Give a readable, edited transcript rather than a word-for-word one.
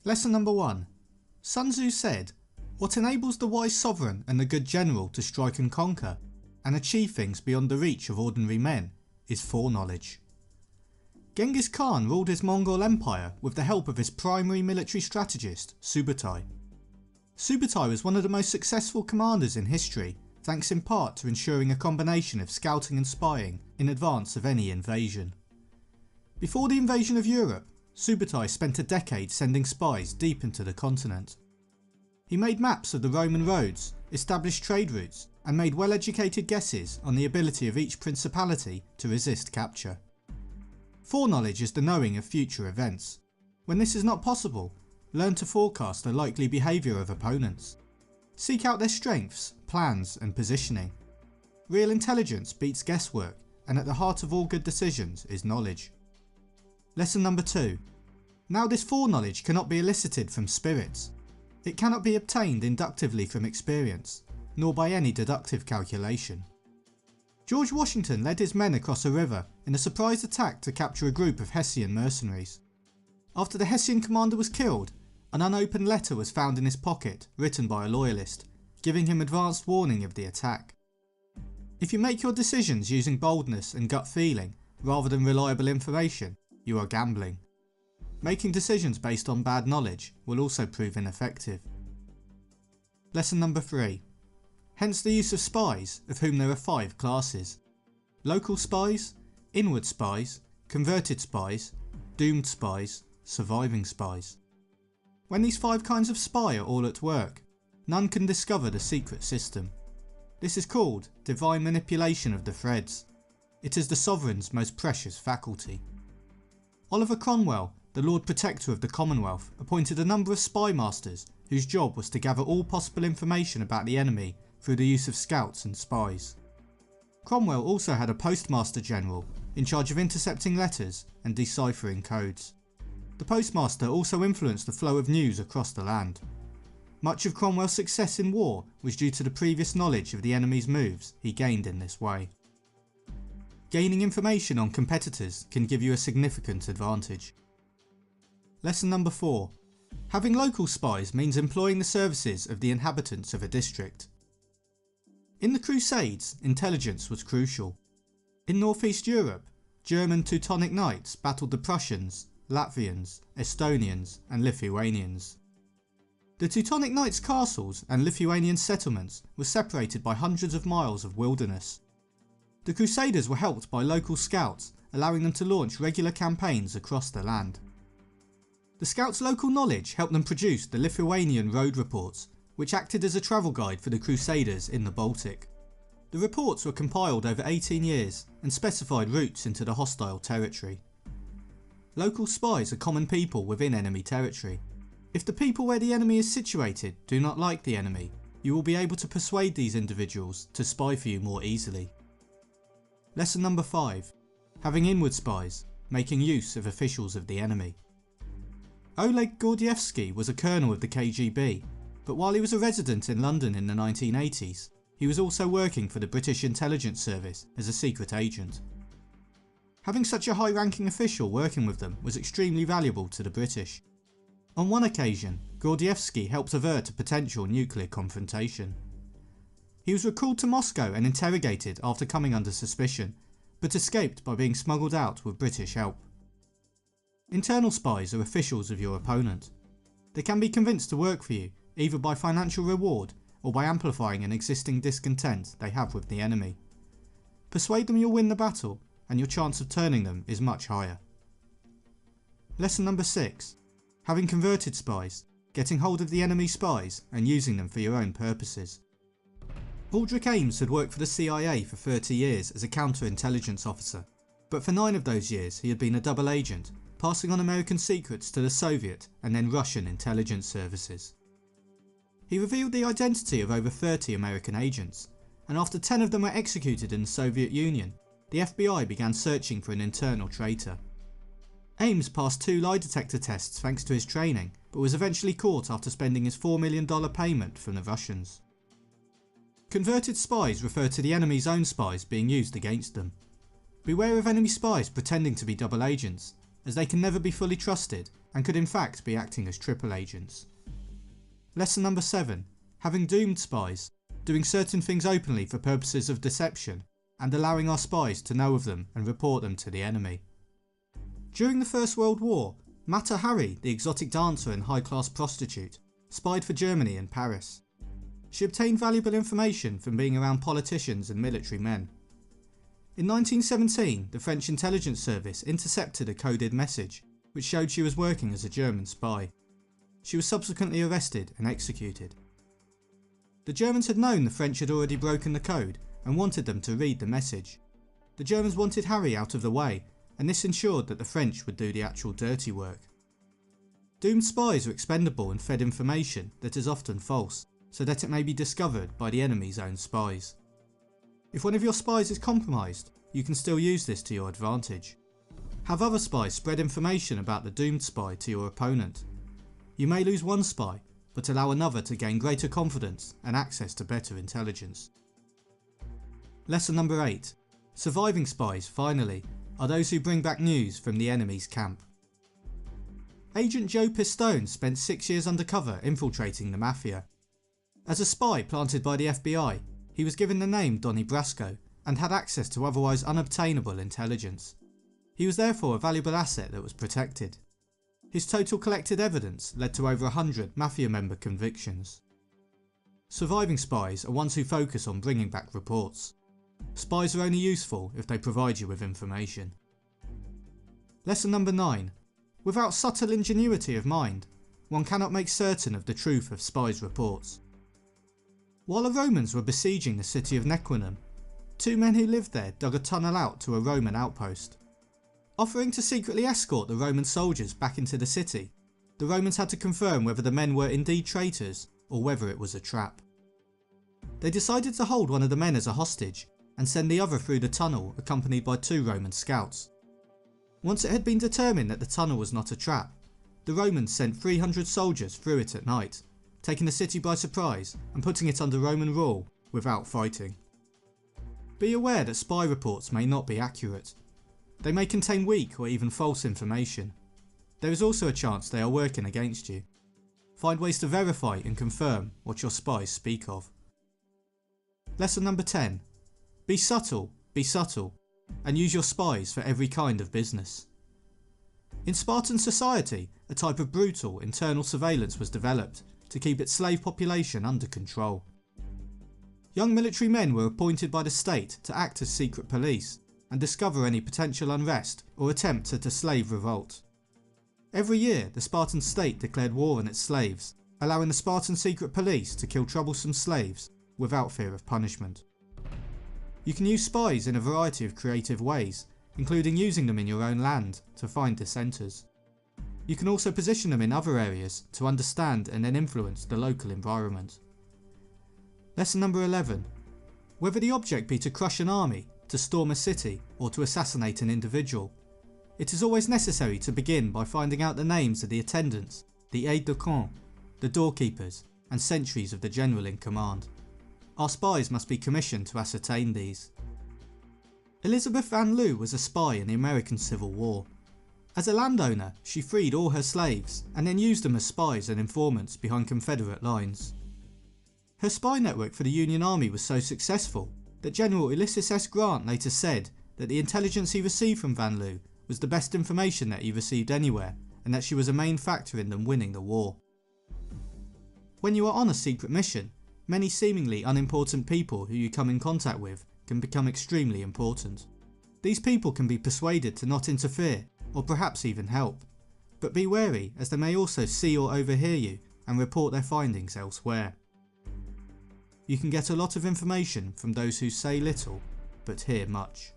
Lesson number 1. Sun Tzu said, "What enables the wise sovereign and the good general to strike and conquer, and achieve things beyond the reach of ordinary men, is foreknowledge." Genghis Khan ruled his Mongol Empire with the help of his primary military strategist, Subutai. Subutai was one of the most successful commanders in history, thanks in part to ensuring a combination of scouting and spying in advance of any invasion. Before the invasion of Europe, Subutai spent a decade sending spies deep into the continent. He made maps of the Roman roads, established trade routes, and made well-educated guesses on the ability of each principality to resist capture. Foreknowledge is the knowing of future events. When this is not possible, learn to forecast the likely behaviour of opponents. Seek out their strengths, plans and positioning. Real intelligence beats guesswork, and at the heart of all good decisions is knowledge. Lesson number 2. Now this foreknowledge cannot be elicited from spirits. It cannot be obtained inductively from experience, nor by any deductive calculation. George Washington led his men across a river in a surprise attack to capture a group of Hessian mercenaries. After the Hessian commander was killed, an unopened letter was found in his pocket written by a loyalist, giving him advanced warning of the attack. If you make your decisions using boldness and gut feeling rather than reliable information, you are gambling. Making decisions based on bad knowledge will also prove ineffective. Lesson number 3. Hence the use of spies, of whom there are 5 classes. Local spies, inward spies, converted spies, doomed spies, surviving spies. When these 5 kinds of spy are all at work, none can discover the secret system. This is called divine manipulation of the threads. It is the sovereign's most precious faculty. Oliver Cromwell, the Lord Protector of the Commonwealth, appointed a number of spy masters whose job was to gather all possible information about the enemy through the use of scouts and spies. Cromwell also had a postmaster general in charge of intercepting letters and deciphering codes. The postmaster also influenced the flow of news across the land. Much of Cromwell's success in war was due to the previous knowledge of the enemy's moves he gained in this way. Gaining information on competitors can give you a significant advantage. Lesson number 4. Having local spies means employing the services of the inhabitants of a district. In the Crusades, intelligence was crucial. In northeast Europe, German Teutonic Knights battled the Prussians, Latvians, Estonians and Lithuanians. The Teutonic Knights' castles and Lithuanian settlements were separated by hundreds of miles of wilderness. The Crusaders were helped by local scouts, allowing them to launch regular campaigns across the land. The scouts' local knowledge helped them produce the Lithuanian road reports, which acted as a travel guide for the Crusaders in the Baltic. The reports were compiled over 18 years and specified routes into the hostile territory. Local spies are common people within enemy territory. If the people where the enemy is situated do not like the enemy, you will be able to persuade these individuals to spy for you more easily. Lesson number 5. Having inward spies, making use of officials of the enemy. Oleg Gordievsky was a colonel of the KGB, but while he was a resident in London in the 1980s, he was also working for the British Intelligence Service as a secret agent. Having such a high-ranking official working with them was extremely valuable to the British. On one occasion, Gordievsky helped avert a potential nuclear confrontation. He was recalled to Moscow and interrogated after coming under suspicion, but escaped by being smuggled out with British help. Internal spies are officials of your opponent. They can be convinced to work for you, either by financial reward or by amplifying an existing discontent they have with the enemy. Persuade them you'll win the battle, and your chance of turning them is much higher. Lesson number 6. Having converted spies, getting hold of the enemy spies and using them for your own purposes. Aldrich Ames had worked for the CIA for 30 years as a counterintelligence officer, but for 9 of those years he had been a double agent, passing on American secrets to the Soviet and then Russian intelligence services. He revealed the identity of over 30 American agents, and after 10 of them were executed in the Soviet Union, the FBI began searching for an internal traitor. Ames passed 2 lie detector tests thanks to his training, but was eventually caught after spending his $4 million payment from the Russians. Converted spies refer to the enemy's own spies being used against them. Beware of enemy spies pretending to be double agents, as they can never be fully trusted and could in fact be acting as triple agents. Lesson number 7. Having doomed spies, doing certain things openly for purposes of deception, and allowing our spies to know of them and report them to the enemy. During the First World War, Mata Hari, the exotic dancer and high-class prostitute, spied for Germany and Paris. She obtained valuable information from being around politicians and military men. In 1917, the French intelligence service intercepted a coded message which showed she was working as a German spy. She was subsequently arrested and executed. The Germans had known the French had already broken the code and wanted them to read the message. The Germans wanted Harry out of the way, and this ensured that the French would do the actual dirty work. Doomed spies are expendable and fed information that is often false, so that it may be discovered by the enemy's own spies. If one of your spies is compromised, you can still use this to your advantage. Have other spies spread information about the doomed spy to your opponent. You may lose one spy, but allow another to gain greater confidence and access to better intelligence. Lesson number 8. Surviving spies, finally, are those who bring back news from the enemy's camp. Agent Joe Pistone spent 6 years undercover infiltrating the Mafia. As a spy planted by the FBI, he was given the name Donnie Brasco and had access to otherwise unobtainable intelligence. He was therefore a valuable asset that was protected. His total collected evidence led to over 100 Mafia member convictions. Surviving spies are ones who focus on bringing back reports. Spies are only useful if they provide you with information. Lesson number 9. Without subtle ingenuity of mind, one cannot make certain of the truth of spies' reports. While the Romans were besieging the city of Nequinum, 2 men who lived there dug a tunnel out to a Roman outpost. Offering to secretly escort the Roman soldiers back into the city, the Romans had to confirm whether the men were indeed traitors or whether it was a trap. They decided to hold one of the men as a hostage and send the other through the tunnel accompanied by 2 Roman scouts. Once it had been determined that the tunnel was not a trap, the Romans sent 300 soldiers through it at night, taking the city by surprise and putting it under Roman rule without fighting. Be aware that spy reports may not be accurate. They may contain weak or even false information. There is also a chance they are working against you. Find ways to verify and confirm what your spies speak of. Lesson number 10. Be subtle, and use your spies for every kind of business. In Spartan society, a type of brutal internal surveillance was developed to keep its slave population under control. Young military men were appointed by the state to act as secret police and discover any potential unrest or attempt at a slave revolt. Every year, the Spartan state declared war on its slaves, allowing the Spartan secret police to kill troublesome slaves without fear of punishment. You can use spies in a variety of creative ways, including using them in your own land to find dissenters. You can also position them in other areas to understand and then influence the local environment. Lesson number 11. Whether the object be to crush an army, to storm a city, or to assassinate an individual, it is always necessary to begin by finding out the names of the attendants, the aides-de-camp, the doorkeepers, and sentries of the general in command. Our spies must be commissioned to ascertain these. Elizabeth Van Loo was a spy in the American Civil War. As a landowner, she freed all her slaves and then used them as spies and informants behind Confederate lines. Her spy network for the Union Army was so successful that General Ulysses S. Grant later said that the intelligence he received from Van Loo was the best information that he received anywhere, and that she was a main factor in them winning the war. When you are on a secret mission, many seemingly unimportant people who you come in contact with can become extremely important. These people can be persuaded to not interfere, or perhaps even help, but be wary as they may also see or overhear you and report their findings elsewhere. You can get a lot of information from those who say little but hear much.